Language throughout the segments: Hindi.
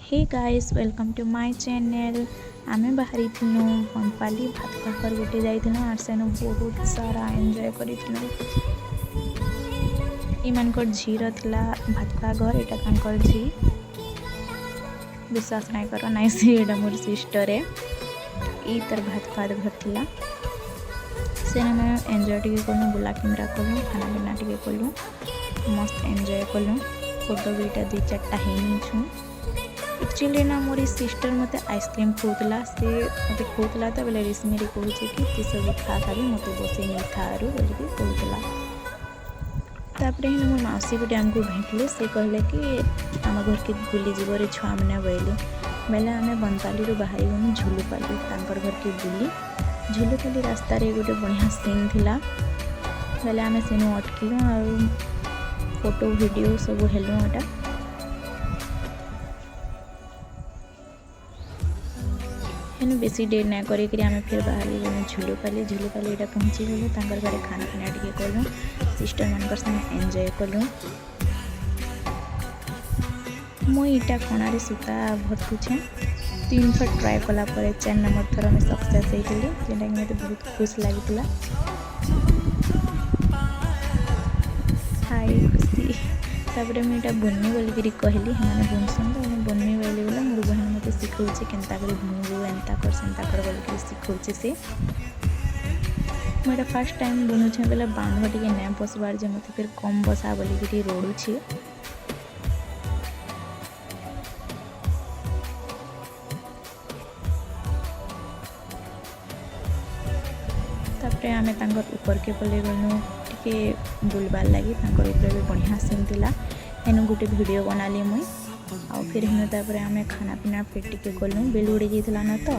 Hey guys welcome to my channel. आमे बाहरी थिनु बनपाली भात खाकर गोटे जाइथिनु आर सेनु बहुत सारा एंजॉय करिथिनु। इमानकर झीर थिला भात खा घर एटा तांकर झी विश्वास नाइ करो नाइ से एटा मोर सिस्टर है ई तर भात खा घर थिला सेना में एंजॉय टिके कलु बुला कैमरा कलु खाना पीना टिके कलु मस्त एंजॉय कलु फोटो भी दुई चार्टा है। एक्चुअली ना मोरी सिस्टर मते आइसक्रीम खोदला से मते खोदला तो बोले रेशमी रे कहूँ कि ती सब खा खा मते बसे नहीं थारू बोलिकी कहूला। तापर मोर मौसी गोटे आमको भेटले से कहले कि आम घर के बुली जीवर छुआ मैंने बोले बेले आम बनपाली बाहरी गलु झुलुपाली तांकर घर के बुली झुलुपाली रास्तार गोटे बढ़िया सीन थिला बेले आम सेनु अटकिलु और फोटो वीडियो सब हेलु एटा हेनु बेसी डेर ना करी आम फिर बाहर झुलुपाली एटा पहुँची गलु तांकर घरे खाना पीना टिके कलु सिस्टर मानकर संगे एंजॉय कलु। मुई इटा कणारे सूता भरतुछे 3 थर ट्राए कला 4 नंबर थर में सक्सेस होती जेटा कि मत बहुत खुश लगी हाय खुशी। तापर मुझे बुनमी बोलिकी कहली हाँ बुनसन तो बुनमी बोली बोला मोर बहन मत शिखौचे केन्ता कर बुनबू एंता कर सेन्ता कर बोलिकी शिखौचे से मुझे फास्ट टाइम बुनुछे बोले बांध टे ना बसबार जे मत फिर कम बसा बोलिकी रोड़ुछे। तापर आम ऊपर के पले गलु टे बुलबार लगी ऊपर भी बढ़िया सीन थिला हेनु गोटे वीडियो बनाली मुई आ फिर हेनु तापर आम खाना पीना फिर टिके गलु बेल उड़ी जाइथिला ना तो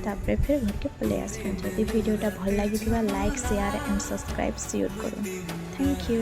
तापर फिर घर के पले आसलु। जदि वीडियोटा भल लगी like share and subscribe sure करूँ। Thank you.